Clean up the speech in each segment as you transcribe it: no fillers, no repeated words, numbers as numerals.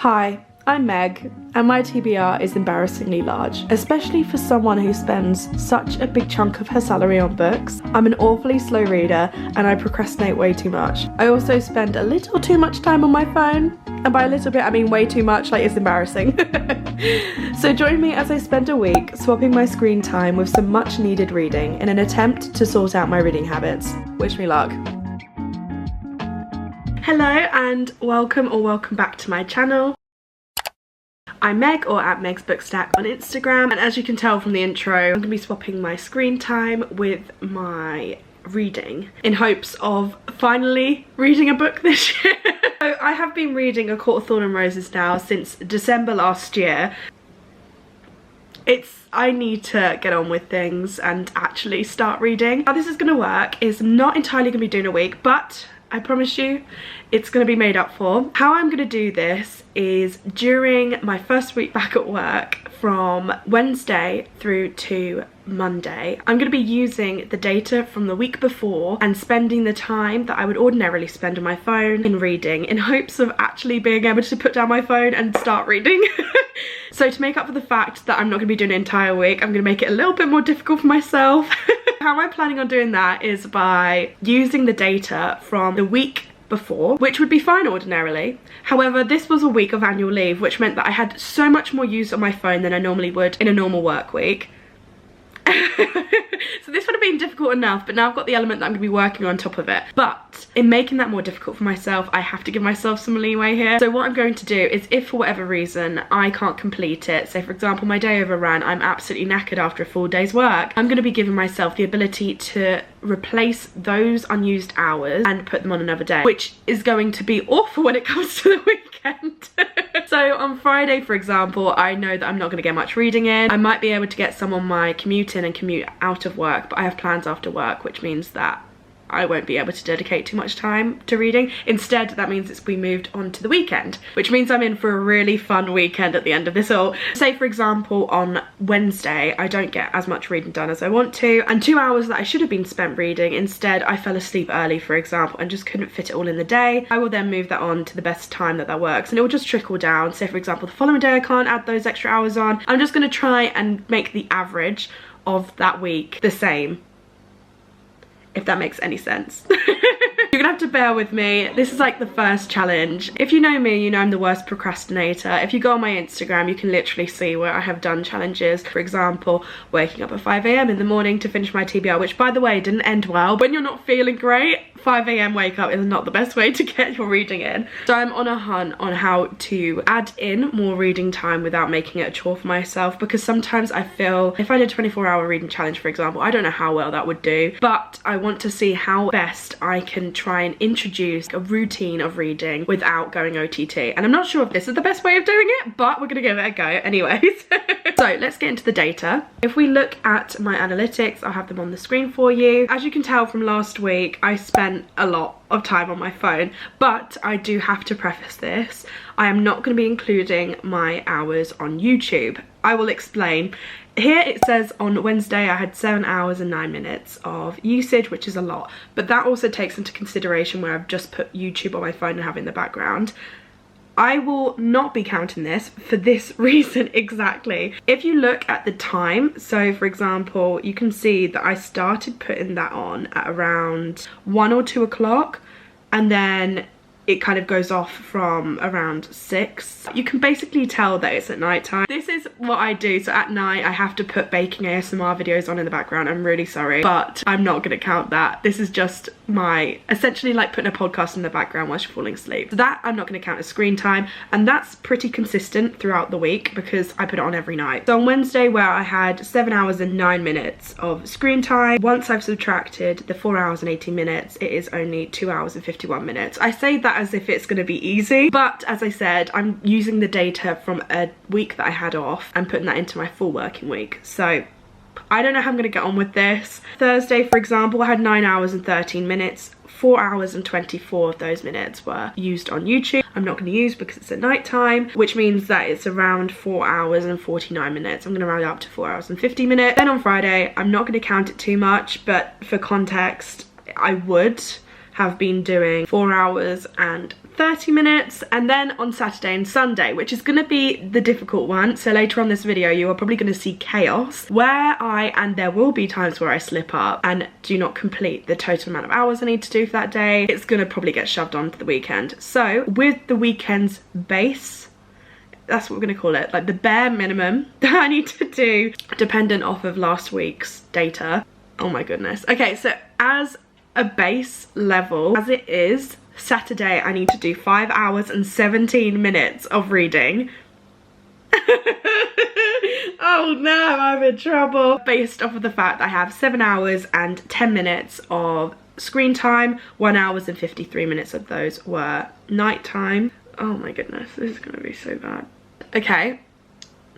Hi, I'm Meg, and my TBR is embarrassingly large, especially for someone who spends such a big chunk of her salary on books. I'm an awfully slow reader, and I procrastinate way too much. I also spend a little too much time on my phone, and by a little bit I mean way too much, like it's embarrassing. So join me as I spend a week swapping my screen time with some much needed reading in an attempt to sort out my reading habits. Wish me luck. Hello and welcome back to my channel. I'm Meg, or at Meg's Bookstagram on Instagram, and as you can tell from the intro, I'm going to be swapping my screen time with my reading in hopes of finally reading a book this year. So I have been reading A Court of Thorn and Roses now since December last year. I need to get on with things and actually start reading. How this is going to work is not entirely going to be doing a week, but I promise you it's going to be made up for. How I'm going to do this is during my first week back at work from Wednesday through to Monday, I'm going to be using the data from the week before and spending the time that I would ordinarily spend on my phone in reading in hopes of actually being able to put down my phone and start reading. So to make up for the fact that I'm not going to be doing an entire week, I'm going to make it a little bit more difficult for myself. How I'm planning on doing that is by using the data from the week before, which would be fine ordinarily. However, this was a week of annual leave, which meant that I had so much more use on my phone than I normally would in a normal work week. So this would have been difficult enough, but now I've got the element that I'm going to be working on top of it. But in making that more difficult for myself, I have to give myself some leeway here. So what I'm going to do is, if for whatever reason I can't complete it, say for example my day overran, I'm absolutely knackered after a full day's work, I'm going to be giving myself the ability to replace those unused hours and put them on another day, which is going to be awful when it comes to the weekend. So on Friday, for example, I know that I'm not going to get much reading in. I might be able to get some on my commute in and commute out of work, but I have plans after work, which means that I won't be able to dedicate too much time to reading. Instead, that means it's been moved on to the weekend, which means I'm in for a really fun weekend at the end of this all. Say for example on Wednesday, I don't get as much reading done as I want to, and 2 hours that I should have been spent reading, instead I fell asleep early, for example, and just couldn't fit it all in the day. I will then move that on to the best time that works, and it will just trickle down. Say for example the following day I can't add those extra hours on. I'm just going to try and make the average of that week the same, if that makes any sense. You're gonna have to bear with me. This is like the first challenge. If you know me, you know I'm the worst procrastinator. If you go on my Instagram, you can literally see where I have done challenges. For example, waking up at 5 AM in the morning to finish my TBR, which by the way didn't end well. When you're not feeling great, 5 AM wake up is not the best way to get your reading in. So I'm on a hunt on how to add in more reading time without making it a chore for myself, because sometimes I feel if I did a 24-hour reading challenge, for example, I don't know how well that would do, but I want to see how best I can try and introduce a routine of reading without going OTT. And I'm not sure if this is the best way of doing it, but we're gonna give it a go anyways. So let's get into the data. If we look at my analytics, I'll have them on the screen for you. As you can tell from last week, I spent a lot of time on my phone, but I do have to preface this. I am not going to be including my hours on YouTube. I will explain. Here it says on Wednesday I had 7 hours and 9 minutes of usage, which is a lot, but that also takes into consideration where I've just put YouTube on my phone and have it in the background. I will not be counting this for this reason exactly. If you look at the time, so for example, you can see that I started putting that on at around 1 or 2 o'clock, and then it kind of goes off from around 6. You can basically tell that it's at night time. This is what I do. So at night I have to put baking ASMR videos on in the background. I'm really sorry, but I'm not going to count that. This is just my essentially like putting a podcast in the background while you're falling asleep. So that I'm not going to count as screen time, and that's pretty consistent throughout the week because I put it on every night. So on Wednesday, where I had 7 hours and 9 minutes of screen time, once I've subtracted the 4 hours and 18 minutes, it is only 2 hours and 51 minutes. I say that as if it's going to be easy, but as I said, I'm using the data from a week that I had off and putting that into my full working week. So I don't know how I'm going to get on with this. Thursday, for example, I had 9 hours and 13 minutes. 4 hours and 24 of those minutes were used on YouTube. I'm not going to use because it's at night time, which means that it's around 4 hours and 49 minutes. I'm going to round it up to 4 hours and 50 minutes. Then on Friday, I'm not going to count it too much, but for context, I would have been doing 4 hours and 30 minutes, and then on Saturday and Sunday, which is going to be the difficult one. So later on this video you are probably going to see chaos where and there will be times where I slip up and do not complete the total amount of hours I need to do for that day. It's going to probably get shoved onto the weekend. So with the weekend's base, that's what we're going to call it, like the bare minimum that I need to do, dependent off of last week's data. Oh my goodness. Okay, so as a base level, as it is, Saturday I need to do 5 hours and 17 minutes of reading. Oh no, I'm in trouble. Based off of the fact I have 7 hours and 10 minutes of screen time, 1 hour and 53 minutes of those were night time. Oh my goodness, this is gonna be so bad. Okay,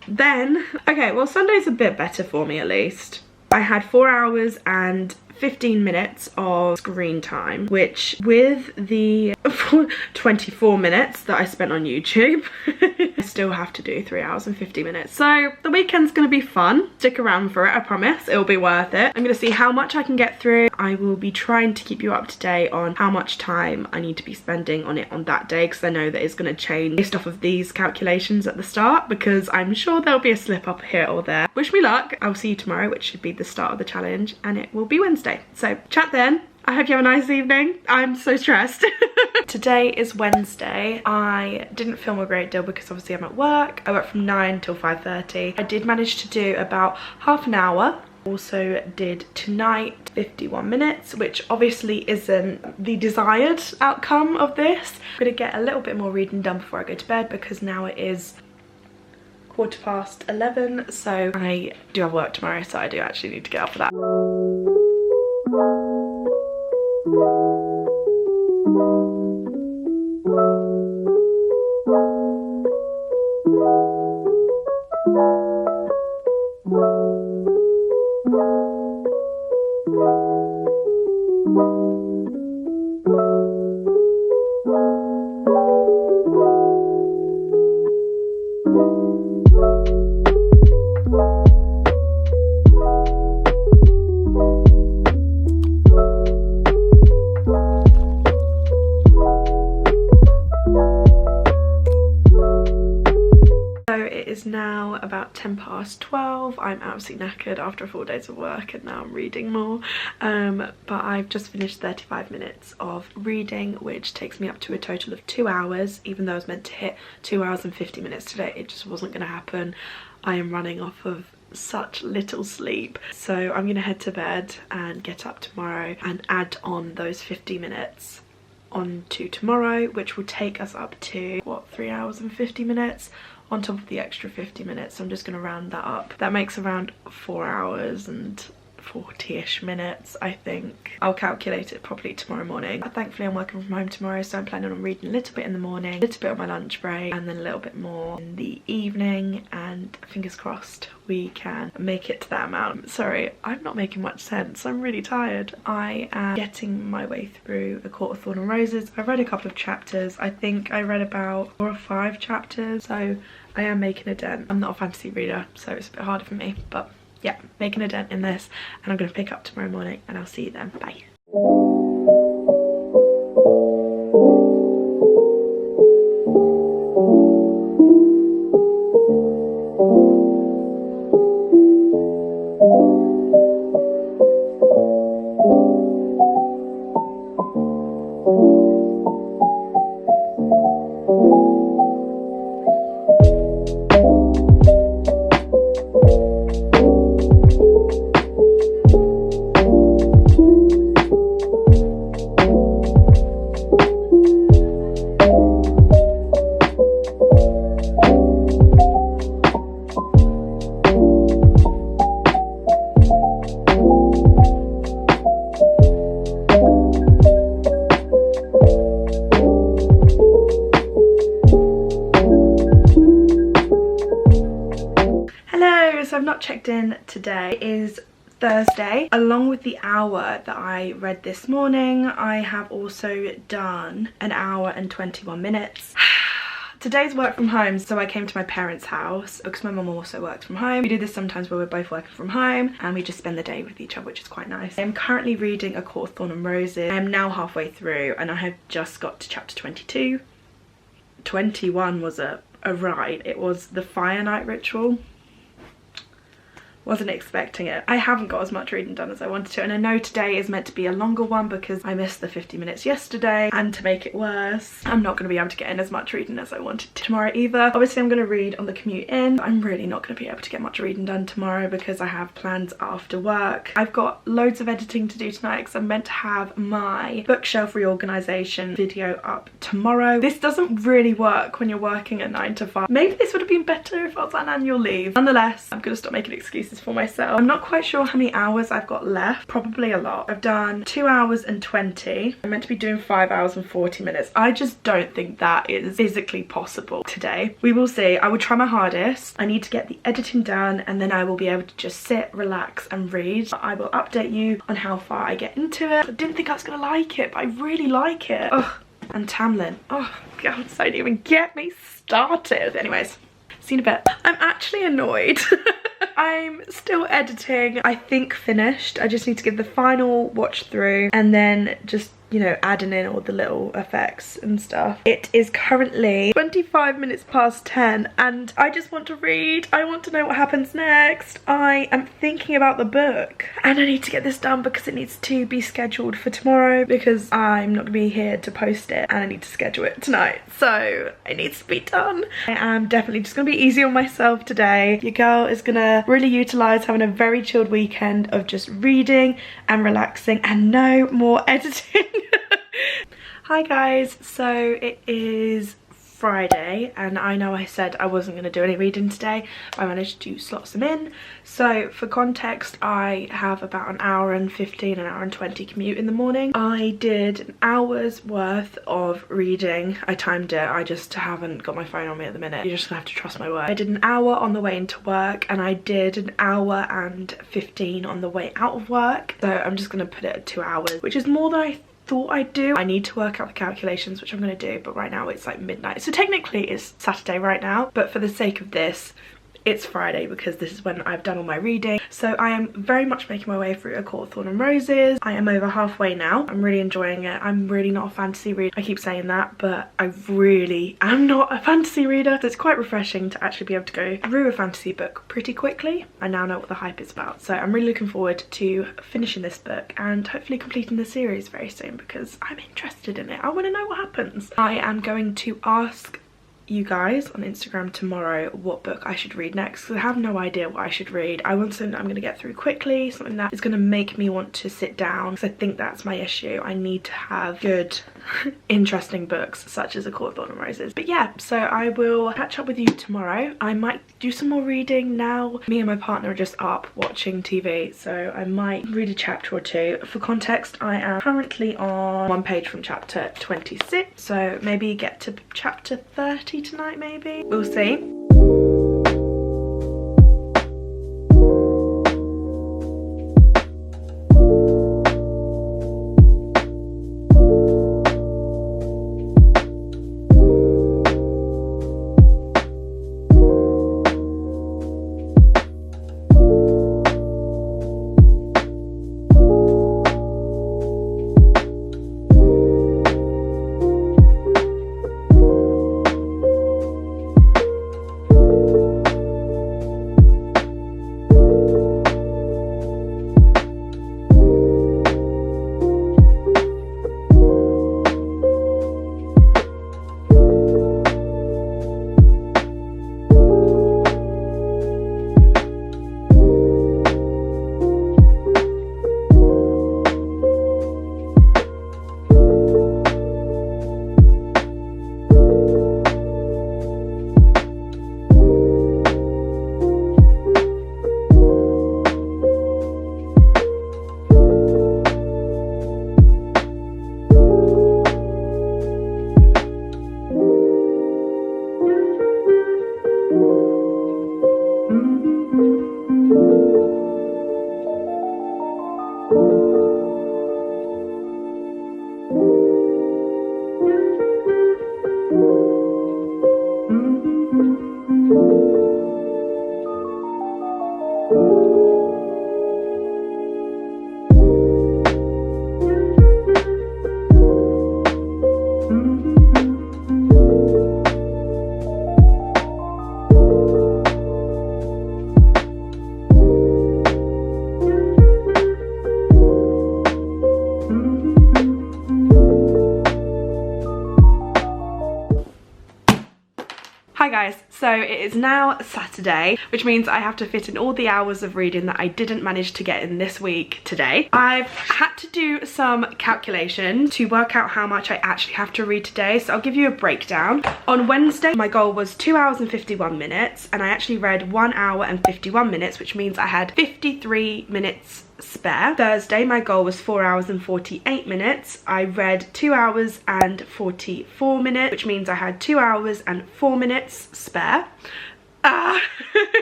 then, okay, well Sunday's a bit better for me at least. I had 4 hours and 15 minutes of screen time, which with the 24 minutes that I spent on YouTube, I still have to do 3 hours and 50 minutes. So the weekend's gonna be fun. Stick around for it, I promise. It'll be worth it. I'm gonna see how much I can get through. I will be trying to keep you up to date on how much time I need to be spending on it on that day, because I know that it's gonna change based off of these calculations at the start, because I'm sure there'll be a slip up here or there. Wish me luck. I'll see you tomorrow, which should be the start of the challenge, and it will be Wednesday. So chat then. I hope you have a nice evening. I'm so stressed. Today is Wednesday. I didn't film a great deal because obviously I'm at work. I work from 9 till 5:30. I did manage to do about half an hour. Also did tonight 51 minutes, which obviously isn't the desired outcome of this. I'm gonna get a little bit more reading done before I go to bed, because now it is 11:15, so I do have work tomorrow, so I do actually need to get up for that. Now about 12:10. I'm absolutely knackered after a 4 days of work, and now I'm reading more, but I've just finished 35 minutes of reading, which takes me up to a total of 2 hours. Even though I was meant to hit 2 hours and 50 minutes today, it just wasn't going to happen. I am running off of such little sleep, so I'm gonna head to bed and get up tomorrow and add on those 50 minutes onto tomorrow, which will take us up to what, 3 hours and 50 minutes on top of the extra 50 minutes. So I'm just going to round that up. That makes around 4 hours and 40-ish minutes, I think. I'll calculate it properly tomorrow morning. Thankfully I'm working from home tomorrow, so I'm planning on reading a little bit in the morning, a little bit on my lunch break, and then a little bit more in the evening, and fingers crossed we can make it to that amount. Sorry, I'm not making much sense. I'm really tired. I am getting my way through A Court of Thorn and Roses. I've read a couple of chapters. I think I read about 4 or 5 chapters, so I am making a dent. I'm not a fantasy reader, so it's a bit harder for me, but yeah, making a dent in this, and I'm going to pick up tomorrow morning, and I'll see you then. Bye. So I've not checked in today. It is Thursday. Along with the hour that I read this morning, I have also done an hour and 21 minutes. Today's work from home, so I came to my parents' house because my mum also works from home. We do this sometimes where we're both working from home and we just spend the day with each other, which is quite nice. I'm currently reading A Court of Thorn and Roses. I am now halfway through and I have just got to chapter 22. 21 was a ride. It was the fire night ritual. Wasn't expecting it. I haven't got as much reading done as I wanted to, and I know today is meant to be a longer one because I missed the 50 minutes yesterday, and to make it worse, I'm not going to be able to get in as much reading as I wanted to tomorrow either. Obviously I'm going to read on the commute in. I'm really not going to be able to get much reading done tomorrow because I have plans after work. I've got loads of editing to do tonight because I'm meant to have my bookshelf reorganisation video up tomorrow. This doesn't really work when you're working at 9 to 5. Maybe this would have been better if I was on annual leave. Nonetheless, I'm going to stop making excuses for myself. I'm not quite sure how many hours I've got left. Probably a lot. I've done 2 hours and 20. I'm meant to be doing 5 hours and 40 minutes. I just don't think that is physically possible today. We will see. I will try my hardest. I need to get the editing done, and then I will be able to just sit, relax and read. I will update you on how far I get into it. I didn't think I was gonna like it, but I really like it. Ugh. And Tamlin. Oh god, don't even get me started. Anyways, see you in a bit. I'm actually annoyed. I'm still editing. I think finished. I just need to give the final watch through and then just, you know, adding in all the little effects and stuff. It is currently 25 minutes past 10 and I just want to read. I want to know what happens next. I am thinking about the book and I need to get this done because it needs to be scheduled for tomorrow because I'm not gonna be here to post it and I need to schedule it tonight. So it needs to be done. I am definitely just gonna be easy on myself today. Your girl is gonna really utilize having a very chilled weekend of just reading and relaxing and no more editing. Hi guys, so it is Friday and I know I said I wasn't going to do any reading today, but I managed to slot some in. So for context, I have about an hour and 15, an hour and 20 commute in the morning. I did an hour's worth of reading. I timed it, I just haven't got my phone on me at the minute. You're just gonna have to trust my word. I did an hour on the way into work and I did an hour and 15 on the way out of work. So I'm just gonna put it at 2 hours, which is more than I thought I'd do. I need to work out the calculations, which I'm going to do, but right now it's like midnight. So technically it's Saturday right now, but for the sake of this, it's Friday because this is when I've done all my reading. So I am very much making my way through A Court of Thorn and Roses. I am over halfway now. I'm really enjoying it. I'm really not a fantasy reader. I keep saying that, but I really am not a fantasy reader. So it's quite refreshing to actually be able to go through a fantasy book pretty quickly. I now know what the hype is about. So I'm really looking forward to finishing this book and hopefully completing the series very soon because I'm interested in it. I want to know what happens. I am going to ask you guys on Instagram tomorrow what book I should read next because I have no idea what I should read. I want something that I'm going to get through quickly, something that is going to make me want to sit down because I think that's my issue. I need to have good interesting books such as A Court of Thorn and Roses. But yeah, so I will catch up with you tomorrow. I might do some more reading now. Me and my partner are just up watching TV, so I might read a chapter or two. For context, I am currently on one page from chapter 26, so maybe get to chapter 30 tonight maybe. We'll see. Hi guys, so it is now Saturday, which means I have to fit in all the hours of reading that I didn't manage to get in this week today. I've had to do some calculation to work out how much I actually have to read today, so I'll give you a breakdown. On Wednesday, my goal was 2 hours and 51 minutes, and I actually read 1 hour and 51 minutes, which means I had 53 minutes spare. Thursday, my goal was 4 hours and 48 minutes. I read 2 hours and 44 minutes, which means I had 2 hours and 4 minutes spare.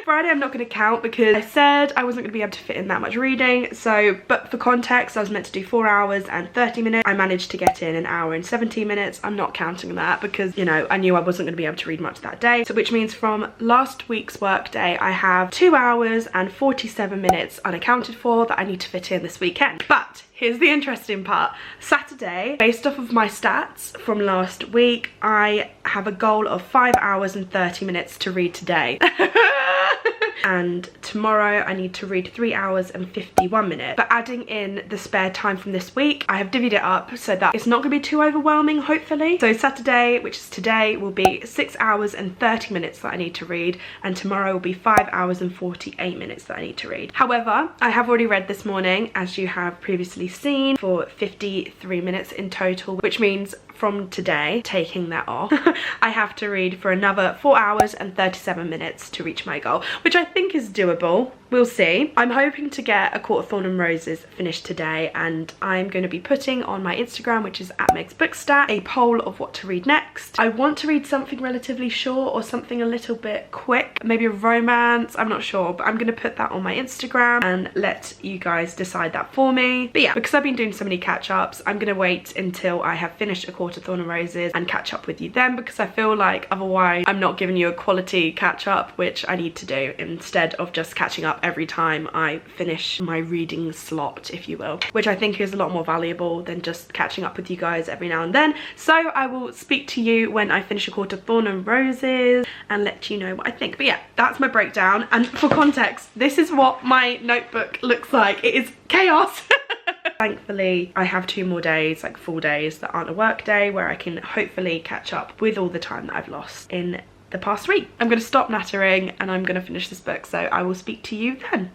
Friday I'm not going to count because I said I wasn't going to be able to fit in that much reading, but for context I was meant to do 4 hours and 30 minutes. I managed to get in 1 hour and 17 minutes. I'm not counting that because, you know, I knew I wasn't going to be able to read much that day, so which means from last week's work day I have 2 hours and 47 minutes unaccounted for that I need to fit in this weekend. But here's the interesting part. Saturday, based off of my stats from last week, I have a goal of 5 hours and 30 minutes to read today. And tomorrow I need to read 3 hours and 51 minutes. But adding in the spare time from this week, I have divvied it up so that it's not going to be too overwhelming, hopefully. So Saturday, which is today, will be 6 hours and 30 minutes that I need to read, and tomorrow will be 5 hours and 48 minutes that I need to read. However, I have already read this morning, as you have previously seen, for 53 minutes in total, which means from today, taking that off, I have to read for another 4 hours and 37 minutes to reach my goal, which I think is doable. We'll see. I'm hoping to get A Court of Thorn and Roses finished today, and I'm going to be putting on my Instagram, which is @MegsBookStat, a poll of what to read next. I want to read something relatively short or something a little bit quick, maybe a romance, I'm not sure, but I'm going to put that on my Instagram and let you guys decide that for me. But yeah, because I've been doing so many catch-ups, I'm going to wait until I have finished A Court of Thorn and Roses and catch up with you then, because I feel like otherwise I'm not giving you a quality catch-up, which I need to do instead of just catching up every time I finish my reading slot, if you will, which I think is a lot more valuable than just catching up with you guys every now and then. So I will speak to you when I finish A Court of Thorn and Roses and let you know what I think. But yeah, that's my breakdown, and for context, this is what my notebook looks like. It is chaos. Thankfully, I have 2 more days, like full days, that aren't a work day, where I can hopefully catch up with all the time that I've lost in the past week. I'm going to stop nattering and I'm going to finish this book, so I will speak to you then.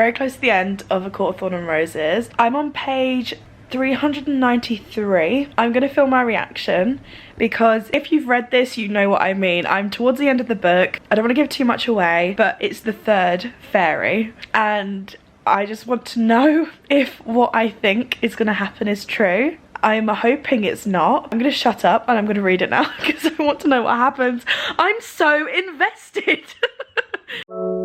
very close to the end of A Court of Thorn and Roses. I'm on page 393. I'm gonna film my reaction because if you've read this, you know what I mean. I'm towards the end of the book. I don't want to give too much away, but it's the third fairy, and I just want to know if what I think is gonna happen is true. I'm hoping it's not. I'm gonna shut up and I'm gonna read it now because I want to know what happens. I'm so invested. No!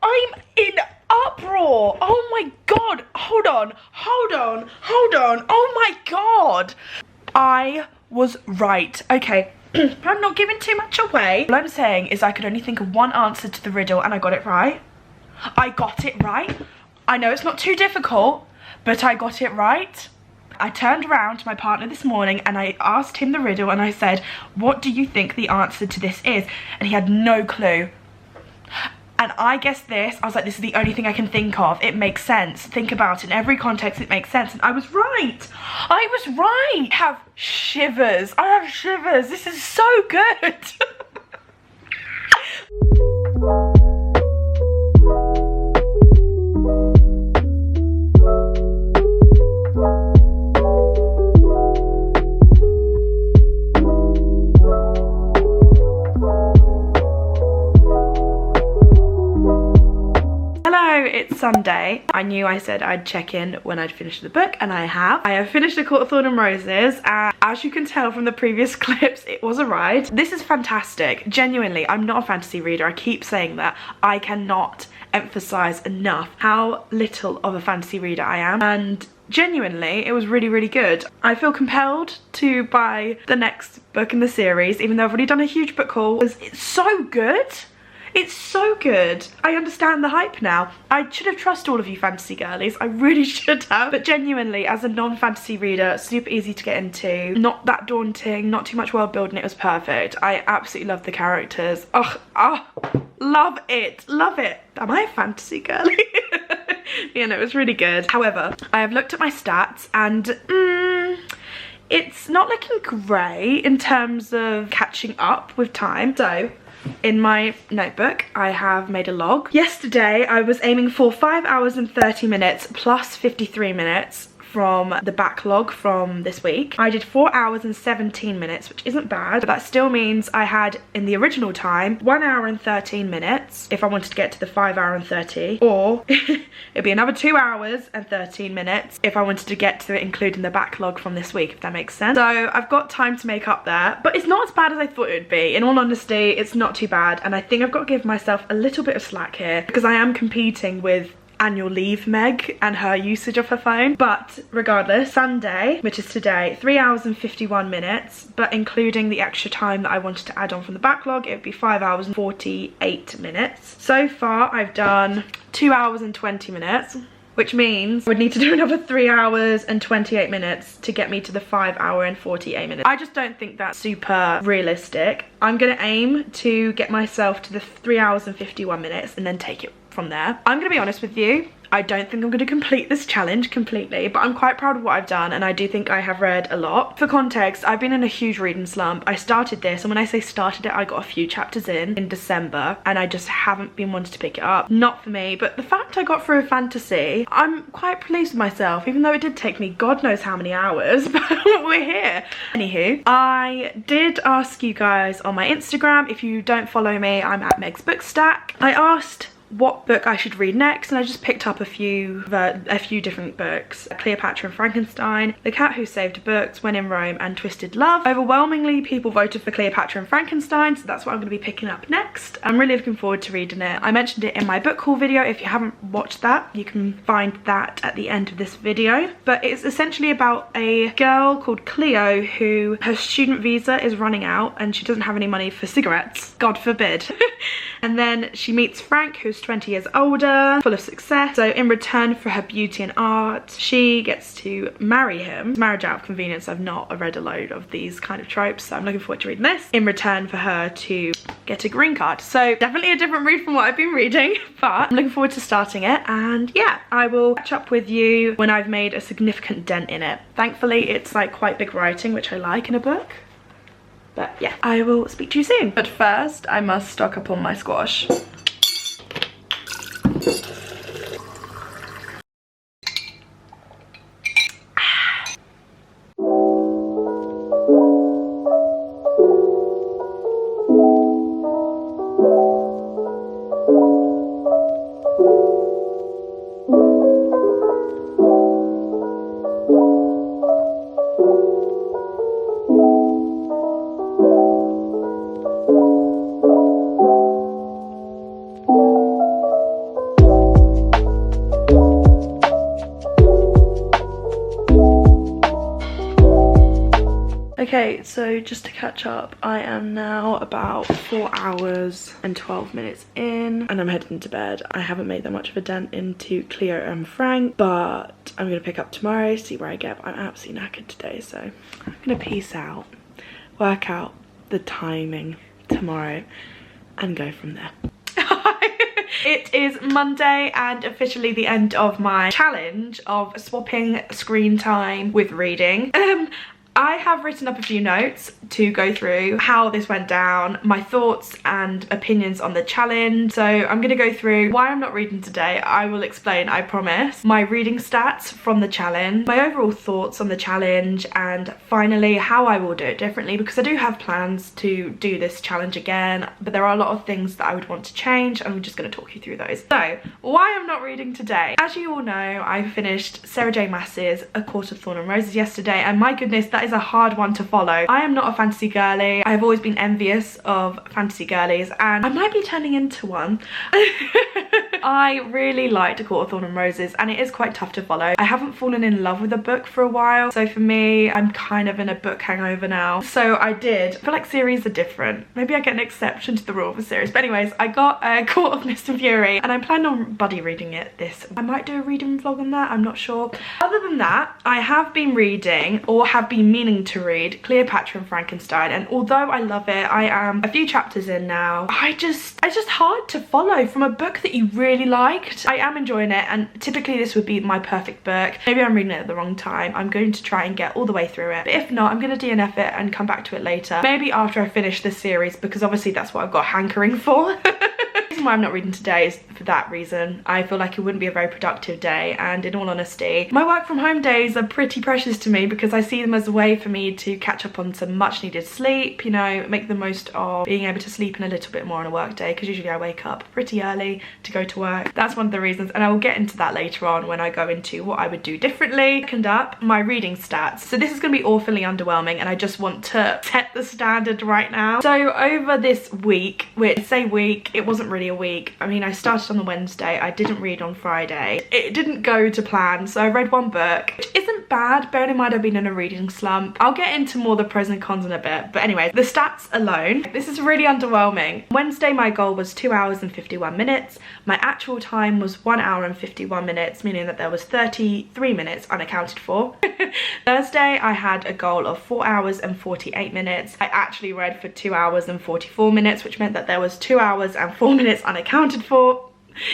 I'm in uproar. Oh my god. Hold on. Oh my god. I was right. Okay. I'm not giving too much away. All I'm saying is I could only think of one answer to the riddle and I got it right. I got it right. I know it's not too difficult, but I got it right. I turned around to my partner this morning and I asked him the riddle and I said, what do you think the answer to this is? And he had no clue. And I guessed this. I was like, this is the only thing I can think of. It makes sense. Think about it. In every context, it makes sense. And I was right. I was right. I have shivers. This is so good. It's Sunday. I knew I said I'd check in when I'd finished the book, and I have. I have finished A Court of Thorn and Roses, and as you can tell from the previous clips, it was a ride. This is fantastic. Genuinely, I'm not a fantasy reader. I keep saying that. I cannot emphasize enough how little of a fantasy reader I am, and genuinely, it was really good. I feel compelled to buy the next book in the series, even though I've already done a huge book haul. It's so good. It's so good. I understand the hype now. I should have trusted all of you fantasy girlies. I really should have. But genuinely, as a non-fantasy reader, super easy to get into. Not that daunting, not too much world building. It was perfect. I absolutely love the characters. Love it. Love it. Am I a fantasy girly? Yeah, no, it was really good. However, I have looked at my stats and it's not looking great in terms of catching up with time. So, in my notebook, I have made a log. Yesterday, I was aiming for 5 hours and 30 minutes plus 53 minutes from the backlog from this week. I did 4 hours and 17 minutes, which isn't bad, but that still means I had, in the original time, 1 hour and 13 minutes if I wanted to get to the 5 hour and 30, or it'd be another 2 hours and 13 minutes if I wanted to get to it, including the backlog from this week, if that makes sense. So I've got time to make up there, but it's not as bad as I thought it would be. In all honesty, it's not too bad, and I think I've got to give myself a little bit of slack here because I am competing with annual leave Meg and her usage of her phone. But regardless, Sunday, which is today, 3 hours and 51 minutes, but including the extra time that I wanted to add on from the backlog, it would be 5 hours and 48 minutes. So far, I've done 2 hours and 20 minutes, which means I would need to do another 3 hours and 28 minutes to get me to the 5 hour and 48 minutes. I just don't think that's super realistic. I'm gonna aim to get myself to the 3 hours and 51 minutes and then take it from there. I'm gonna be honest with you, I don't think I'm going to complete this challenge completely, but I'm quite proud of what I've done, and I do think I have read a lot. For context, I've been in a huge reading slump. I started this, and when I say started it, I got a few chapters in December, and I just haven't been wanting to pick it up. Not for me, but the fact I got through a fantasy, I'm quite pleased with myself, even though it did take me God knows how many hours, but we're here. Anywho, I did ask you guys on my Instagram. If you don't follow me, I'm at Meg's Bookstack. I asked what book I should read next, and I just picked up a few different books. Cleopatra and Frankenstein, The Cat Who Saved Books, When in Rome, and Twisted Love. Overwhelmingly, people voted for Cleopatra and Frankenstein, so that's what I'm going to be picking up next. I'm really looking forward to reading it. I mentioned it in my book haul video. If you haven't watched that, you can find that at the end of this video. But it's essentially about a girl called Cleo who her student visa is running out and she doesn't have any money for cigarettes. God forbid. And then she meets Frank, who's 20 years older, full of success. So in return for her beauty and art, she gets to marry him. Marriage out of convenience. I've not read a load of these kind of tropes, so I'm looking forward to reading this. In return for her to get a green card. So definitely a different read from what I've been reading, but I'm looking forward to starting it. And yeah, I will catch up with you when I've made a significant dent in it. Thankfully, it's like quite big writing, which I like in a book. But yeah, I will speak to you soon. But first, I must stock up on my squash. Okay, so just to catch up, I am now about 4 hours and 12 minutes in and I'm heading to bed. I haven't made that much of a dent into Cleo and Frank, but I'm gonna pick up tomorrow, see where I get. I'm absolutely knackered today, so I'm gonna peace out, work out the timing tomorrow and go from there. It is Monday and officially the end of my challenge of swapping screen time with reading. I have written up a few notes to go through how this went down, my thoughts and opinions on the challenge. So I'm going to go through why I'm not reading today. I will explain, I promise. My reading stats from the challenge, my overall thoughts on the challenge, and finally how I will do it differently, because I do have plans to do this challenge again, but there are a lot of things that I would want to change and I'm just going to talk you through those. So why I'm not reading today. As you all know, I finished Sarah J Maas's A Court of Thorn and Roses yesterday, and my goodness, that is a hard one to follow. I am not a fantasy girly. I've always been envious of fantasy girlies and I might be turning into one. I really liked A Court of Thorn and Roses and it is quite tough to follow. I haven't fallen in love with a book for a while, so for me, I'm kind of in a book hangover now. So I feel like series are different. Maybe I get an exception to the rule of a series. But anyways, I got A Court of Mist and Fury and I'm planning on buddy reading it this. I might do a reading vlog on that, I'm not sure. Other than that, I have been reading, or have been meaning to read, Cleopatra and Frankenstein, and although I love it, I am a few chapters in now, it's just hard to follow from a book that you really liked. I am enjoying it and typically this would be my perfect book. Maybe I'm reading it at the wrong time. I'm going to try and get all the way through it, but if not, I'm going to DNF it and come back to it later. Maybe after I finish this series, because obviously that's what I've got hankering for. The reason why I'm not reading today is for that reason. I feel like it wouldn't be a very productive day, and in all honesty, my work from home days are pretty precious to me because I see them as a way for me to catch up on some much needed sleep, you know, make the most of being able to sleep in a little bit more on a work day, because usually I wake up pretty early to go to work. That's one of the reasons, and I will get into that later on when I go into what I would do differently. Second up, my reading stats. So this is going to be awfully underwhelming and I just want to set the standard right now. So over this week, which I say week, it wasn't really a week. I mean, I started on the Wednesday, I didn't read on Friday. It didn't go to plan, so I read one book, which isn't bad, bearing in mind I've been in a reading slump. I'll get into more the pros and cons in a bit, but anyway, the stats alone, this is really underwhelming. Wednesday, my goal was 2 hours and 51 minutes. My actual time was 1 hour and 51 minutes, meaning that there was 33 minutes unaccounted for. Thursday, I had a goal of 4 hours and 48 minutes. I actually read for 2 hours and 44 minutes, which meant that there was 2 hours and 4 minutes unaccounted for.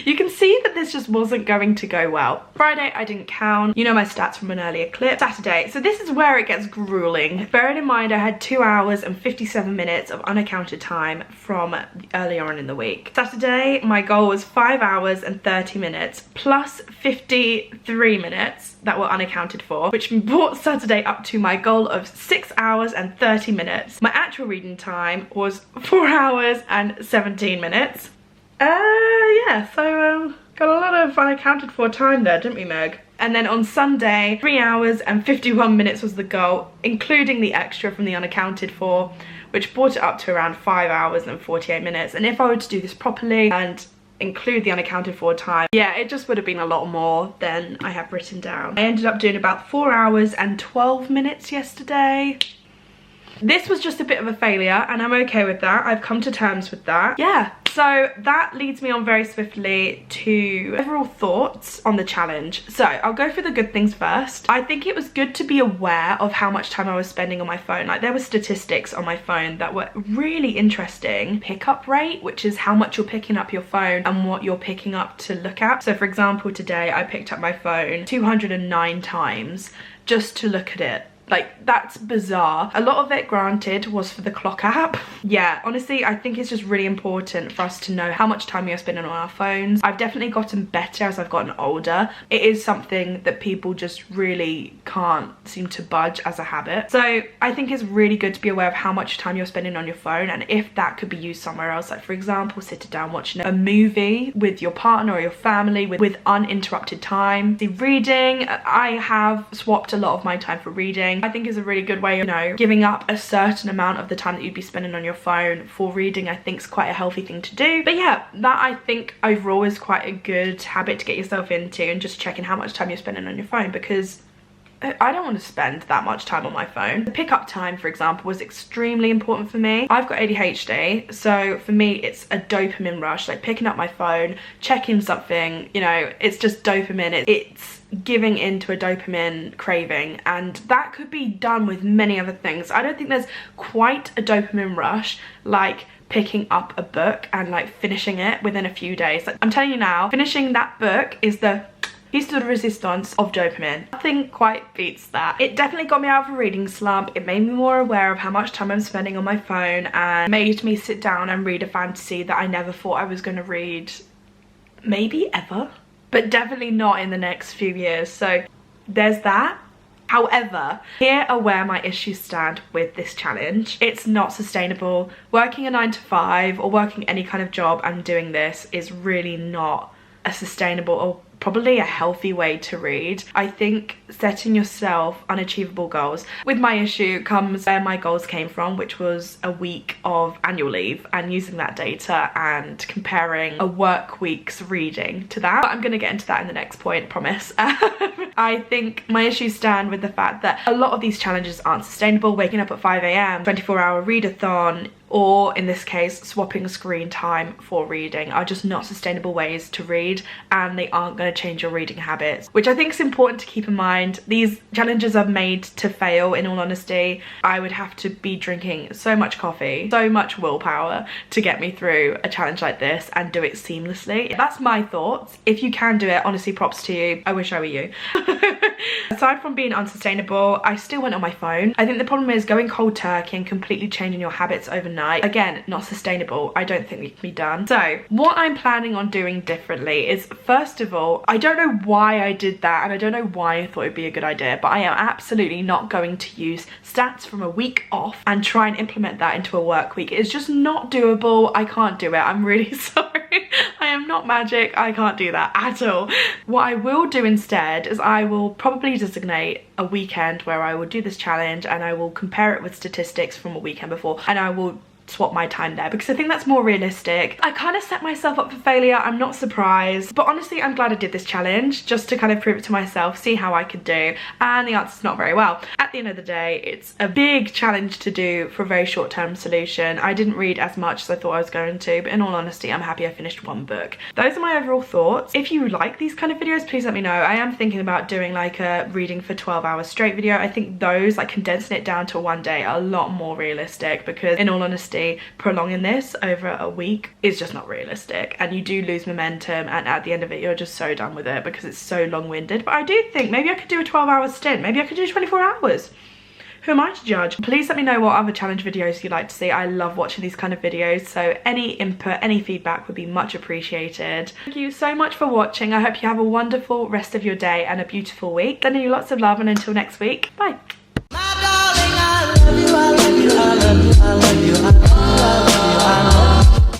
You can see that this just wasn't going to go well. Friday, I didn't count. You know my stats from an earlier clip. Saturday, so this is where it gets grueling. Bearing in mind I had 2 hours and 57 minutes of unaccounted time from earlier on in the week. Saturday, my goal was 5 hours and 30 minutes plus 53 minutes that were unaccounted for, which brought Saturday up to my goal of 6 hours and 30 minutes. My actual reading time was 4 hours and 17 minutes. Yeah, so got a lot of unaccounted for time there, didn't we, Meg? And then on Sunday, 3 hours and 51 minutes was the goal, including the extra from the unaccounted for, which brought it up to around 5 hours and 48 minutes. And if I were to do this properly and include the unaccounted for time, yeah, it just would have been a lot more than I have written down. I ended up doing about 4 hours and 12 minutes yesterday. This was just a bit of a failure, and I'm okay with that. I've come to terms with that. Yeah, so that leads me on very swiftly to overall thoughts on the challenge. So I'll go through the good things first. I think it was good to be aware of how much time I was spending on my phone. Like, there were statistics on my phone that were really interesting. Pickup rate, which is how much you're picking up your phone and what you're picking up to look at. So for example, today I picked up my phone 209 times just to look at it. Like, that's bizarre. A lot of it, granted, was for the clock app. Yeah, honestly, I think it's just really important for us to know how much time we are spending on our phones. I've definitely gotten better as I've gotten older. It is something that people just really can't seem to budge as a habit. So I think it's really good to be aware of how much time you're spending on your phone, and if that could be used somewhere else. Like, for example, sitting down watching a movie with your partner or your family with uninterrupted time. The reading, I have swapped a lot of my time for reading. I think is a really good way, you know, giving up a certain amount of the time that you'd be spending on your phone for reading. I think is quite a healthy thing to do. But yeah, that I think overall is quite a good habit to get yourself into, and just checking how much time you're spending on your phone, because I don't want to spend that much time on my phone. The pickup time, for example, was extremely important for me. I've got ADHD, so for me it's a dopamine rush. Like, picking up my phone, checking something, you know, it's just dopamine. It's giving into a dopamine craving, and that could be done with many other things. I don't think there's quite a dopamine rush like picking up a book and like finishing it within a few days. Like, I'm telling you now, finishing that book is the piece de resistance of dopamine. Nothing quite beats that. It definitely got me out of a reading slump. It made me more aware of how much time I'm spending on my phone, and made me sit down and read a fantasy that I never thought I was going to read, maybe ever, but definitely not in the next few years. So there's that. However, here are where my issues stand with this challenge. It's not sustainable. Working a 9 to 5 or working any kind of job and doing this is really not a sustainable or probably a healthy way to read. I think setting yourself unachievable goals. With my issue comes where my goals came from, which was a week of annual leave, and using that data and comparing a work week's reading to that. But I'm gonna get into that in the next point, promise. I think my issues stand with the fact that a lot of these challenges aren't sustainable. Waking up at 5 AM, 24-hour readathon, or in this case swapping screen time for reading are just not sustainable ways to read, and they aren't going to change your reading habits, which I think is important to keep in mind. These challenges are made to fail, in all honesty. I would have to be drinking so much coffee, so much willpower to get me through a challenge like this and do it seamlessly. That's my thoughts. If you can do it, honestly, props to you. I wish I were you. Aside from being unsustainable, I still went on my phone. I think the problem is going cold turkey and completely changing your habits overnight. Again, not sustainable. I don't think it can be done. So what I'm planning on doing differently is, first of all, I don't know why I did that, and I don't know why I thought it'd be a good idea, but I am absolutely not going to use stats from a week off and try and implement that into a work week. It's just not doable. I can't do it. I'm really sorry. I am not magic. I can't do that at all. What I will do instead is I will probably designate a weekend where I will do this challenge, and I will compare it with statistics from a weekend before, and I will swap my time there, because I think that's more realistic. I kind of set myself up for failure. I'm not surprised, but honestly I'm glad I did this challenge just to kind of prove it to myself, see how I could do, and the answer's not very well. At the end of the day, it's a big challenge to do for a very short-term solution. I didn't read as much as I thought I was going to, but in all honesty I'm happy I finished one book. Those are my overall thoughts. If you like these kind of videos, please let me know. I am thinking about doing like a reading for 12 hours straight video. I think those, like condensing it down to one day, are a lot more realistic, because in all honesty prolonging this over a week is just not realistic, and you do lose momentum, and at the end of it you're just so done with it because it's so long-winded. But I do think maybe I could do a 12-hour stint. Maybe I could do 24 hours. Who am I to judge? Please let me know what other challenge videos you'd like to see. I love watching these kind of videos, so any input, any feedback would be much appreciated. Thank you so much for watching. I hope you have a wonderful rest of your day and a beautiful week. Sending you lots of love, and until next week, bye.